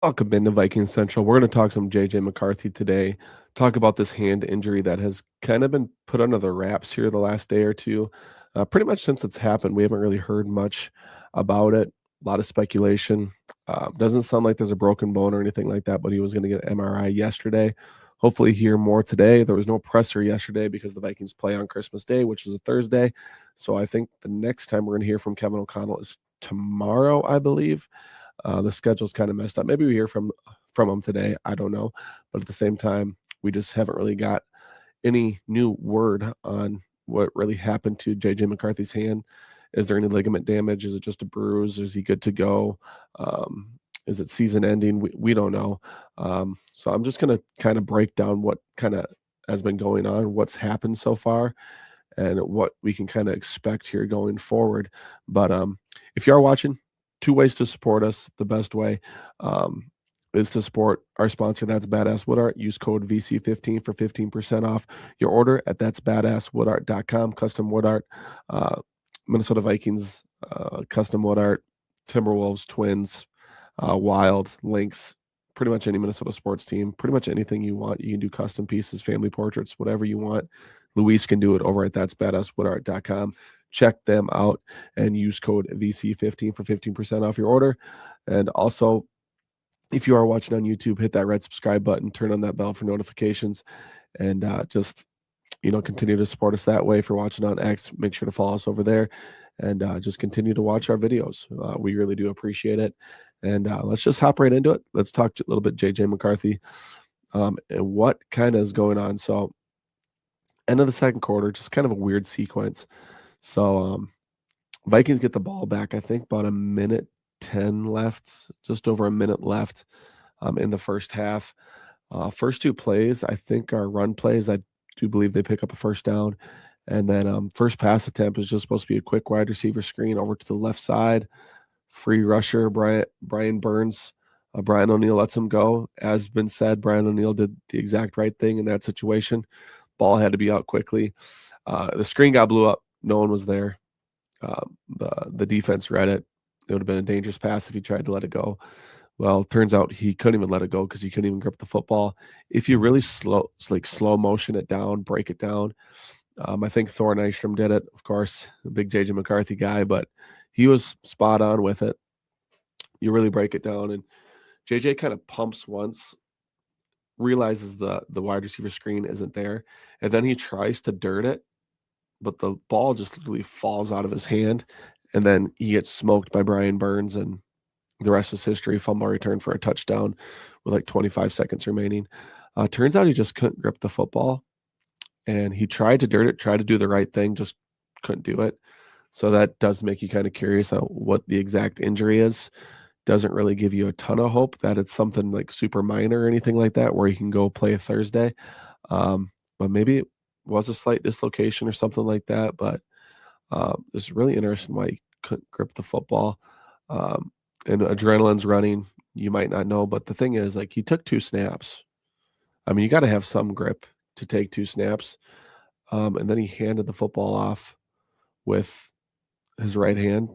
Welcome into Viking Central. We're going to talk some JJ McCarthy today. Talk about this hand injury that has kind of been put under the wraps here the last day or two. Pretty much since it's happened, we haven't really heard much about it. A lot of speculation. Doesn't sound like there's a broken bone or anything like that, but he was going to get an MRI yesterday. Hopefully, hear more today. There was no presser yesterday because the Vikings play on Christmas Day, which is a Thursday. So I think the next time we're going to hear from Kevin O'Connell is tomorrow, I believe. The schedule's kind of messed up. Maybe we hear from him today. I don't know, but at the same time, we just haven't really got any new word on what really happened to JJ McCarthy's hand. Is there any ligament damage? Is it just a bruise? Is he good to go? Is it season ending? We don't know. So I'm just going to kind of break down what kind of has been going on, what's happened so far, and what we can kind of expect here going forward. But if you are watching, two ways to support us. The best way is to support our sponsor, That's Badass Wood Art. Use code VC15 for 15% off your order at that'sbadasswoodart.com. Custom wood art, Minnesota Vikings, custom wood art, Timberwolves, Twins, Wild, Lynx, pretty much any Minnesota sports team, pretty much anything you want. You can do custom pieces, family portraits, whatever you want. Luis can do it over at that'sbadasswoodart.com. Check them out and use code VC15 for 15% off your order. And also, if you are watching on YouTube, hit that red subscribe button, turn on that bell for notifications, and just continue to support us that way. If you're watching on X, make sure to follow us over there, and just continue to watch our videos. We really do appreciate it. And let's just hop right into it. Let's talk a little bit JJ McCarthy and what kind of is going on. So, end of the second quarter, just kind of a weird sequence. So Vikings get the ball back, I think about a minute 10 left, just over a minute left in the first half. First two plays, I think, are run plays. I do believe they pick up a first down. And then first pass attempt is just supposed to be a quick wide receiver screen over to the left side. Free rusher, Brian Burns. Brian O'Neill lets him go. As been said, Brian O'Neill did the exact right thing in that situation. Ball had to be out quickly. The screen got blew up. No one was there. The defense read it. It would have been a dangerous pass if he tried to let it go. Well, turns out he couldn't even let it go because he couldn't even grip the football. If you really slow motion it down, break it down. I think Thor Nystrom did it, of course, the big JJ McCarthy guy, but he was spot on with it. You really break it down, and JJ kind of pumps once, realizes the wide receiver screen isn't there, and then he tries to dirt it, but the ball just literally falls out of his hand, and then he gets smoked by Brian Burns, and the rest is history. Fumble return for a touchdown with like 25 seconds remaining. Turns out he just couldn't grip the football, and he tried to dirt it, tried to do the right thing, just couldn't do it. So that does make you kind of curious on what the exact injury is. Doesn't really give you a ton of hope that it's something like super minor or anything like that where he can go play a Thursday. But maybe it was a slight dislocation or something like that. But it's really interesting why he couldn't grip the football. And adrenaline's running. You might not know, but the thing is, like, he took 2 snaps. I mean, you got to have some grip to take 2 snaps. And then he handed the football off with his right hand,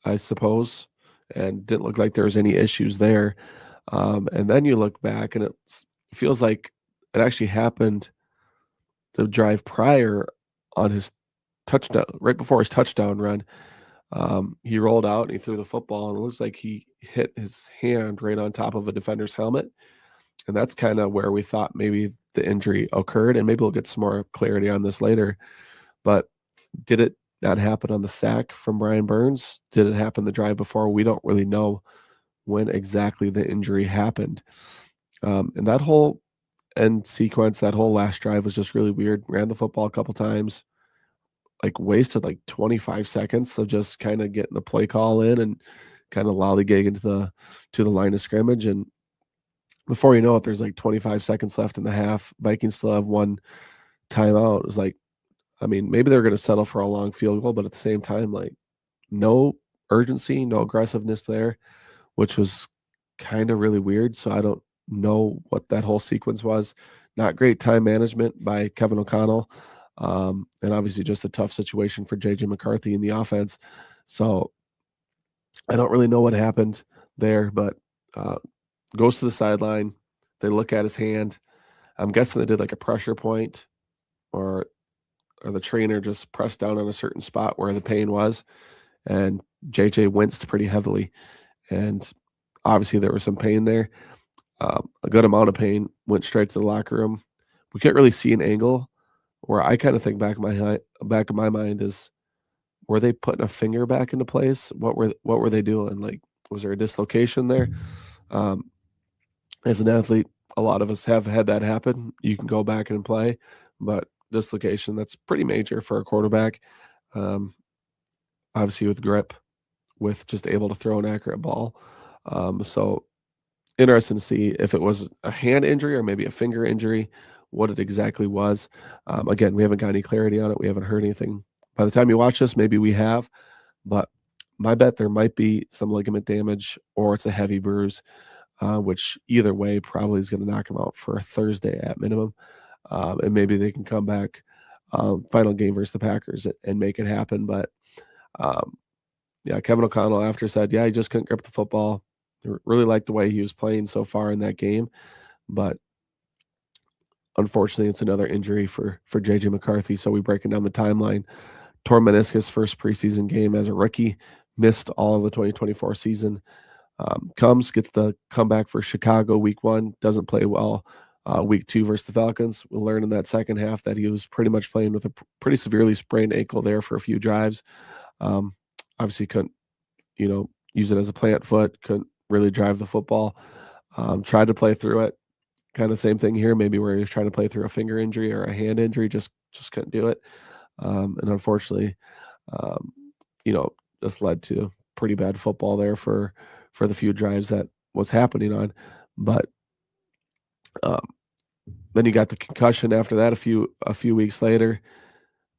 I suppose, and didn't look like there was any issues there. And then you look back, and it feels like it actually happened the drive prior on his touchdown, right before his touchdown run. He rolled out and he threw the football, and it looks like he hit his hand right on top of a defender's helmet. And that's kind of where we thought maybe the injury occurred, and maybe we'll get some more clarity on this later. But did it not happen on the sack from Brian Burns? Did it happen the drive before? We don't really know when exactly the injury happened. And that whole end sequence, that whole last drive was just really weird. Ran the football a couple times, like wasted like 25 seconds of just kind of getting the play call in and kind of lollygagging to the line of scrimmage. And before you know it, there's like 25 seconds left in the half. Vikings still have 1 timeout. It was like, I mean, maybe they're going to settle for a long field goal, but at the same time, like, no urgency, no aggressiveness there, which was kind of really weird. So I don't know what that whole sequence was. Not great time management by Kevin O'Connell. And obviously just a tough situation for JJ McCarthy in the offense. So I don't really know what happened there, but goes to the sideline. They look at his hand. I'm guessing they did like a pressure point, or the trainer just pressed down on a certain spot where the pain was, and JJ winced pretty heavily. And obviously there was some pain there. A good amount of pain, went straight to the locker room. We can't really see an angle where I kind of think back of my mind is, were they putting a finger back into place? What were they doing? Like, was there a dislocation there? Um, as an athlete, a lot of us have had that happen. You can go back and play, but dislocation, that's pretty major for a quarterback. Um, Obviously with grip, with just able to throw an accurate ball. So interesting to see if it was a hand injury or maybe a finger injury, what it exactly was. Again, we haven't got any clarity on it. We haven't heard anything. By the time you watch this, maybe we have, but my bet there might be some ligament damage or it's a heavy bruise, which either way probably is going to knock him out for Thursday at minimum. And maybe they can come back final game versus the Packers and make it happen. But um, yeah, Kevin O'Connell after said, yeah, he just couldn't grip the football. Really liked the way he was playing so far in that game, but unfortunately, it's another injury for JJ McCarthy. So we breaking down the timeline. Tore meniscus first preseason game as a rookie, missed all of the 2024 season. Gets the comeback for Chicago week 1, doesn't play well. Week 2 versus the Falcons, we'll learn in that second half that he was pretty much playing with a pretty severely sprained ankle there for a few drives. Obviously couldn't, use it as a plant foot, couldn't really drive the football. Tried to play through it. Kind of same thing here, maybe where he was trying to play through a finger injury or a hand injury, just couldn't do it. And unfortunately, um, this led to pretty bad football there for the few drives that was happening on. But um, then you got the concussion after that a few weeks later,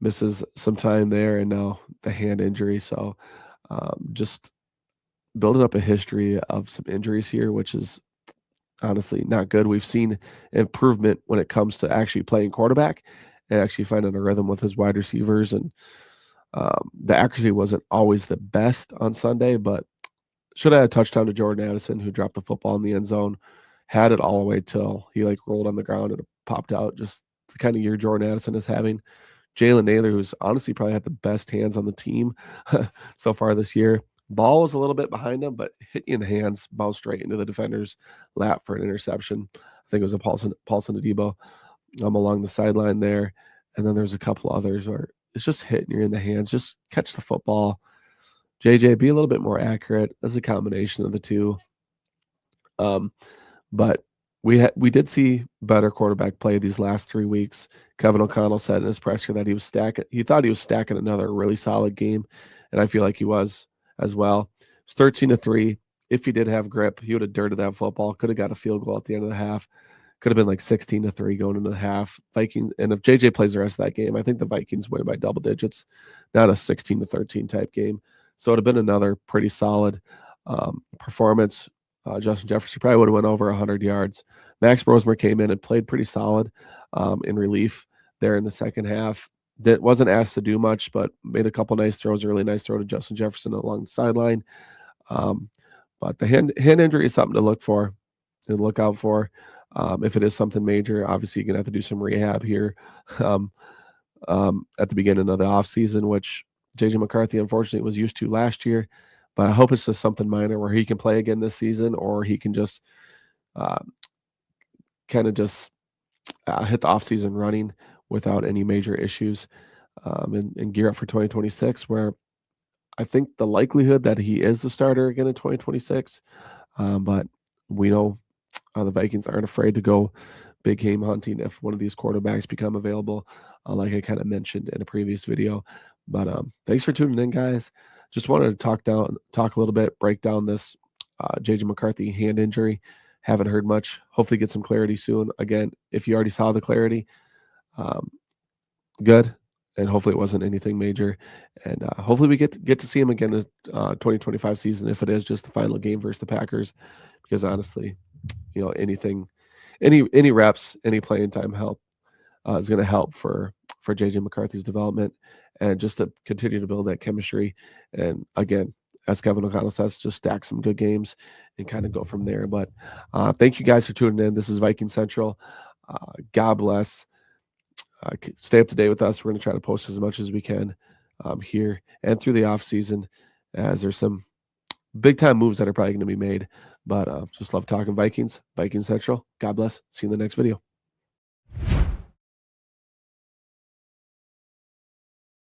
misses some time there, and now the hand injury. So just building up a history of some injuries here, which is honestly not good. We've seen improvement when it comes to actually playing quarterback and actually finding a rhythm with his wide receivers. And the accuracy wasn't always the best on Sunday, but should have had a touchdown to Jordan Addison, who dropped the football in the end zone, had it all the way till he rolled on the ground and it popped out. Just the kind of year Jordan Addison is having. Jalen Naylor, who's honestly probably had the best hands on the team so far this year. Ball was a little bit behind him, but hit you in the hands, bounced straight into the defender's lap for an interception. I think it was a Paulson Adebo along the sideline there. And then there's a couple others where it's just hitting you in the hands. Just catch the football. JJ, be a little bit more accurate. That's a combination of the two. But we did see better quarterback play these last 3 weeks. Kevin O'Connell said in his presser that he thought he was stacking another really solid game, and I feel like he was as well. It's 13-3. If he did have grip, he would have dirted that football. Could have got a field goal at the end of the half. Could have been like 16-3 going into the half. Vikings, and if JJ plays the rest of that game, I think the Vikings win by double digits, not a 16-13 type game. So it would have been another pretty solid performance. Justin Jefferson probably would have went over 100 yards. Max Brosmer came in and played pretty solid in relief there in the second half. That wasn't asked to do much, but made a couple nice throws. A really nice throw to Justin Jefferson along the sideline. But the hand injury is something to look for and look out for. If it is something major, obviously you're gonna have to do some rehab here at the beginning of the offseason, which JJ McCarthy unfortunately was used to last year. But I hope it's just something minor where he can play again this season, or he can just kind of just hit the offseason running without any major issues and gear up for 2026, where I think the likelihood that he is the starter again in 2026. But we know the Vikings aren't afraid to go big game hunting if one of these quarterbacks become available, like I kind of mentioned in a previous video. But thanks for tuning in, guys. Just wanted to talk a little bit, break down this JJ McCarthy hand injury. Haven't heard much. Hopefully get some clarity soon. Again, if you already saw the clarity, good. And hopefully it wasn't anything major. And hopefully we get to see him again in the 2025 season, if it is just the final game versus the Packers. Because honestly, any reps, any playing time help is going to help for JJ McCarthy's development and just to continue to build that chemistry. And again, as Kevin O'Connell says, just stack some good games and kind of go from there. But thank you guys for tuning in. This is Viking Central. God bless. Stay up to date with us. We're going to try to post as much as we can here and through the off season, as there's some big time moves that are probably going to be made. But just love talking Vikings, Viking Central. God bless. See you in the next video.